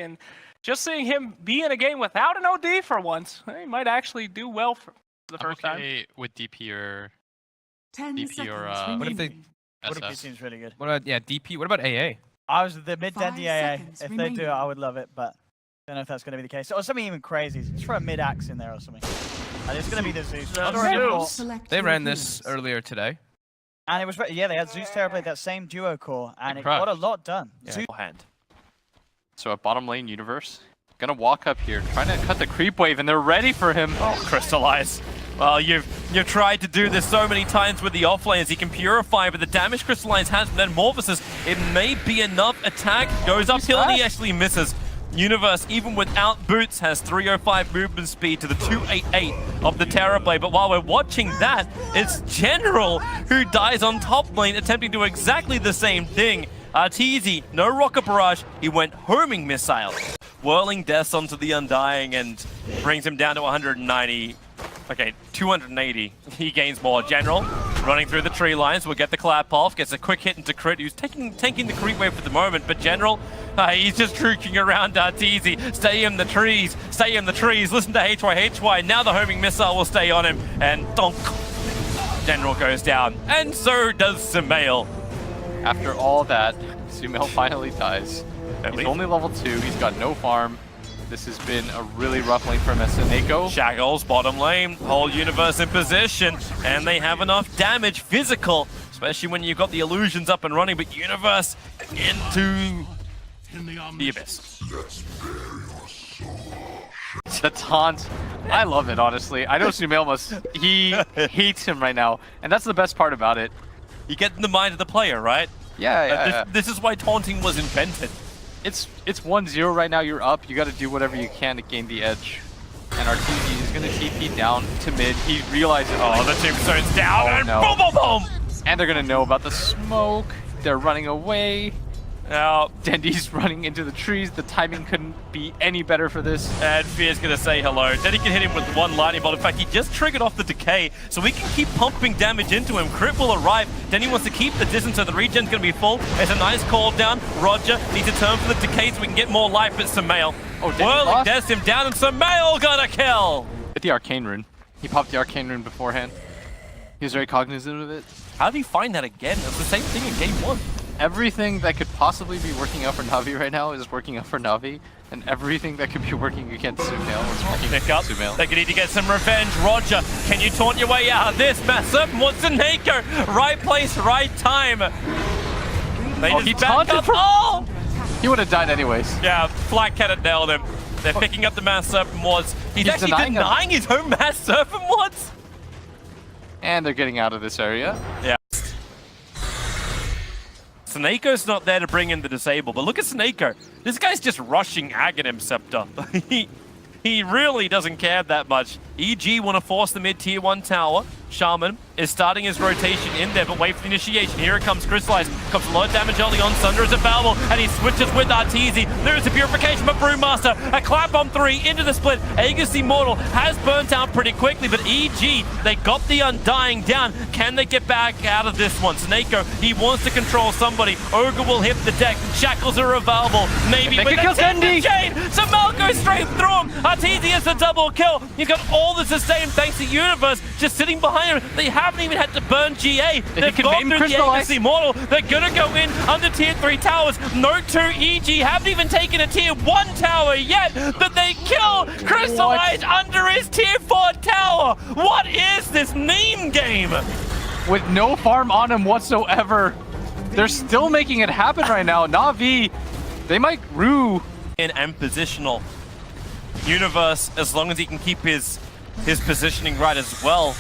and just seeing him be in a game without an OD for once, he might actually do well for the first time. With DP or 10 DP or What if they? What if he SS. seems really good? What about DP? What about AA? I was the mid 10 5 DAA. seconds If they remaining. do it, I would love it, but I don't know if that's going to be the case. Or something even crazy. Just throw a mid axe in there or something. And it's going to be the Zeus. Select They your ran this opponents. earlier today. And it was, yeah, they had Zeus Terrorblade, that same duo core, and it crushed. got a lot done. Yeah. Zeus Hand. So at bottom lane universe, gonna walk up here, trying to cut the creep wave, and they're ready for him. Oh, Crystallize. Well, you've tried to do this so many times with the offlanes. He can purify, but the damage Crystallize has from Metamorphosis, it may be enough. Attack goes uphill and he actually misses. Universe, even without boots, has 305 movement speed to the 288 of the Terrorblade. But while we're watching that, it's General who dies on top lane, attempting to do exactly the same thing. Arteezy, no rocket barrage, he went homing missile. Whirling deaths onto the Undying and brings him down to 190. Okay, 280. He gains more. General running through the tree lines will get the clap off, gets a quick hit into crit, who's tanking the creep wave for the moment, but General, he's just trooking around Arteezy. Stay in the trees, stay in the trees, listen to HY. Now the homing missile will stay on him, and donk. General goes down, and so does Sumail. After all that, Sumail finally dies. He's only level 2, he's got no farm. This has been a really rough lane for him as Seneko. Shackles, bottom lane, whole universe in position, and they have enough damage, physical, especially when you've got the illusions up and running, but universe into the abyss. The taunt, I love it, honestly. I know Sumail he hates him right now, and that's the best part about it. You get in the mind of the player, right? Yeah. This is why taunting was invented. It's 1-0 right now, you're up, you gotta do whatever you can to gain the edge. And Arteezy is gonna TP down to mid, he realizes, Oh, the tombstone's down, and no. boom, boom, boom! And they're gonna know about the smoke, they're running away. Now, Dendy's running into the trees, the timing couldn't be any better for this. and Fear's gonna say hello. Dendy can hit him with one lightning bolt. In fact, he just triggered off the decay, so we can keep pumping damage into him. Crit will arrive. Dendy wants to keep the distance, so the regen's gonna be full. There's a nice call down. Roger needs to turn for the decay so we can get more life, but Sumail. Oh, Dendy Whirling lost. deaths him down, and Sumail got a kill! With the Arcane Rune. He popped the Arcane Rune beforehand. He was very cognizant of it. How did he find that again? It's the same thing in game 1. Everything that could possibly be working out for Navi right now is working out for Navi, and everything that could be working against Sumail is working Pick up. against Sumail. They're gonna need to get some revenge. Roger, can you taunt your way out of this? Matt Serpent wants to Naker. Right place, right time. They Oh, just he back taunted up. for- Oh! He would have died anyways. Yeah, Flat Cannon nailed him. They're picking up the Mass Serpent wards. He's actually denying denying his own Mass Serpent wards? And they're getting out of this area. Yeah. Snakeo's not there to bring in the disable, but look at Snako. This guy's just rushing Aghanim Scepter. He really doesn't care that much. EG want to force the mid-tier 1 tower. Shaman is starting his rotation in there, but wait for the initiation. Here it comes, Crystallize. Comes a lot of damage early on. Sunder is available, and he switches with Arteezy. There's the purification, but Brewmaster, a clap on 3 into the split. Aegis Immortal has burnt out pretty quickly, but EG, they got the Undying down. Can they get back out of this one? Snako, he wants to control somebody. Ogre will hit the deck. Shackles are available. Maybe with a chain. Sumail goes straight through him. Arteezy has the double kill. He's got all the sustain thanks to Universe just sitting behind him. They haven't even had to burn GA. They've gone through the Aegis Immortal. They're gonna go in under tier 3 towers. No 2 EG haven't even taken a tier 1 tower yet, but they kill Crystallize under his tier 4 tower. What is this meme game? With no farm on him whatsoever. They're still making it happen right now. Navi, they might rue. And positional. Universe, as long as he can keep his positioning right as well,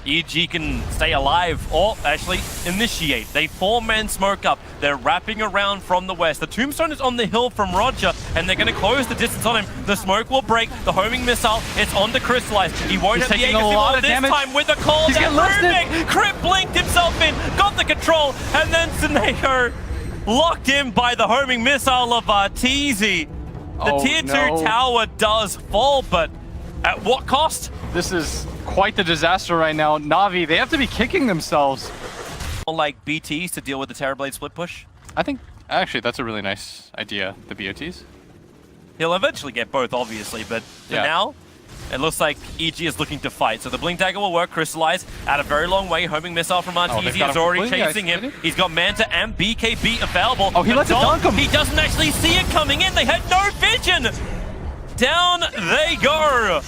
EG can stay alive, or actually initiate. They 4-man smoke up. They're wrapping around from the west. The tombstone is on the hill from Roger, and they're going to close the distance on him. The smoke will break. The homing missile, it's on to Crystallize. He won't have the Aegis Immortal this time with the call down. Rubik, Crit blinked himself in, got the control, and then Seneko locked in by the homing missile of Arteezy. The tier 2 tower does fall, but at what cost? This is quite the disaster right now. Navi, they have to be kicking themselves. Like BTs to deal with the Terrorblade split push? I think, actually, that's a really nice idea, the BOTs. He'll eventually get both, obviously, but for now, it looks like EG is looking to fight. So the Blink Dagger will work. Crystallize at a very long way. Homing missile from Arteezy is already chasing him. He's got Manta and BKB available. Oh, he lets it dunk him. He doesn't actually see it coming in. They had no vision. Down they go.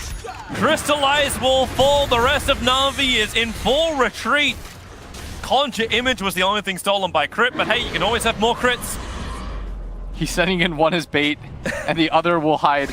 Crystallize will fall. The rest of Navi is in full retreat. Conjure Image was the only thing stolen by crit, but hey, you can always have more crits. He's sending in one as bait, and the other will hide.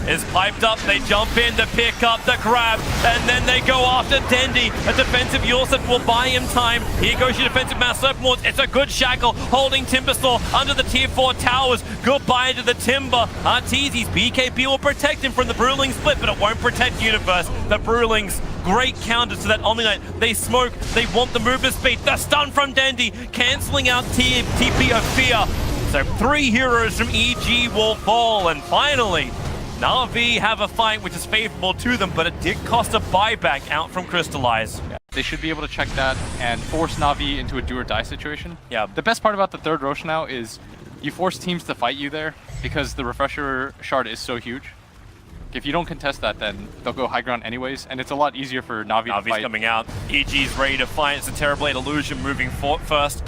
Is piped up, they jump in to pick up the grab, and then they go after Dendi. A defensive Yulsif will buy him time. Here goes your defensive Mass Serpent. It's a good shackle, holding Timbersaw under the tier 4 towers. Goodbye to the Timber. Arteezy's BKB will protect him from the Bruling split, but it won't protect Universe. The Brulings, great counters to that Omni Knight. They smoke, they want the movement speed. The stun from Dendi, cancelling out TP of Fear. So 3 heroes from EG will fall, and finally, Navi have a fight which is favorable to them, but it did cost a buyback out from Crystallize. They should be able to check that and force Navi into a do or die situation. Yeah. The best part about the third Rosh now is you force teams to fight you there because the refresher shard is so huge. If you don't contest that, then they'll go high ground anyways, and it's a lot easier for Navi to fight. Navi's coming out. EG's ready to fight. It's a Terrorblade illusion moving first.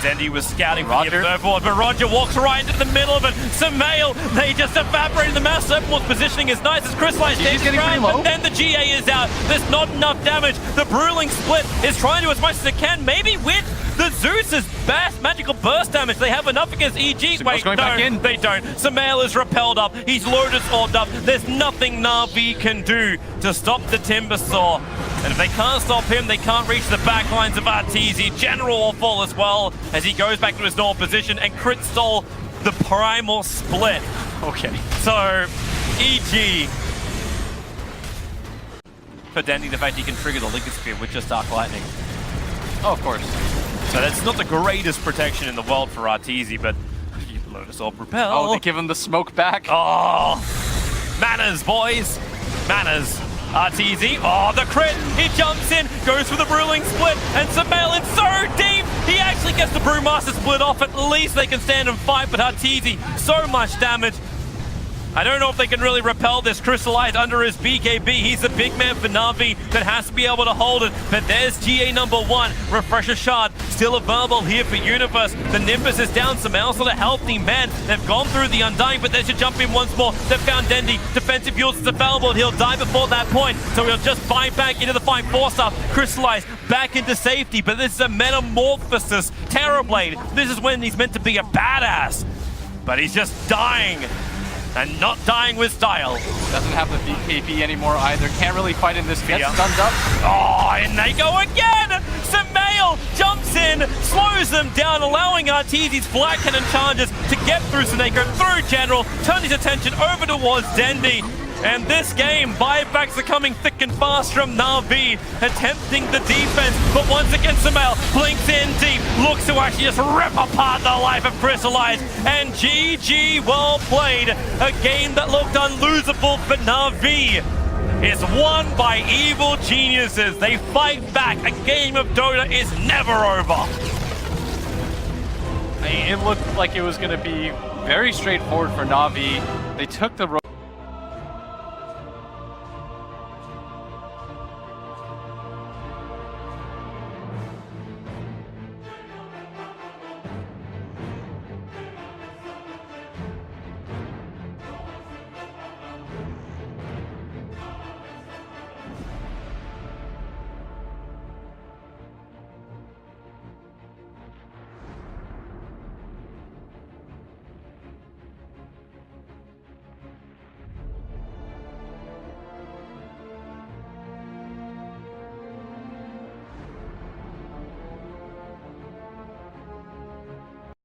Dendi was scouting for the observer, but Roger walks right into the middle of it. Samael, they just evaporated. The Mass Serpent's positioning is nice as Crystallize He's getting pretty low. but then the GA is out. There's not enough damage. The Bruling split is trying to do as much as it can, maybe with the Zeus's best magical burst damage. They have enough against EG. Wait, no, they don't. Samael is repelled up. He's Lotus orbed up. There's nothing Navi can do to stop the Timbersaw. And if they can't stop him, they can't reach the back lines of Arteezy. General will fall as well as he goes back to his normal position, and crit stole the primal split. Okay. So, EG. For Dendi, the fact he can trigger the Liquid Spear with just Dark Lightning. Oh, of course. So that's not the greatest protection in the world for Arteezy, but Lotus Orb Repel. Oh, they give him the smoke back. Oh, manners, boys. Manners. Arteezy, oh, the crit. He jumps in, goes for the Bruling split, and Samael in so deep. He actually gets the Brewmaster split off. At least they can stand and fight, but Arteezy, so much damage. I don't know if they can really repel this. Crystallize under his BKB. He's the big man for Navi that has to be able to hold it. But there's GA number 1. Refresher Shard still available here for Universe. The Nimbus is down. Samael's not a healthy man. They've gone through the Undying, but they should jump in once more. They've found Dendi. Defensive Yules is available, and he'll die before that point. So he'll just fight back into the fight. Force up. Crystallize back into safety. But this is a Metamorphosis Terrorblade. This is when he's meant to be a badass. But he's just dying. And not dying with style. Doesn't have the BKB anymore either. Can't really fight in this. Gets stunned up. Oh, and they go again! Samael jumps in, slows them down, allowing Arteezy's Black Cannon charges to get through Snake, through General, turn his attention over towards Dendi. And this game, buybacks are coming thick and fast from Navi, attempting the defense, but once again Samael blinks in deep, looks to actually just rip apart the life of Crystallize, and GG, well played. A game that looked unlosable for Navi is won by evil geniuses. They fight back. A game of Dota is never over. I mean, it looked like it was going to be very straightforward for Navi. They took the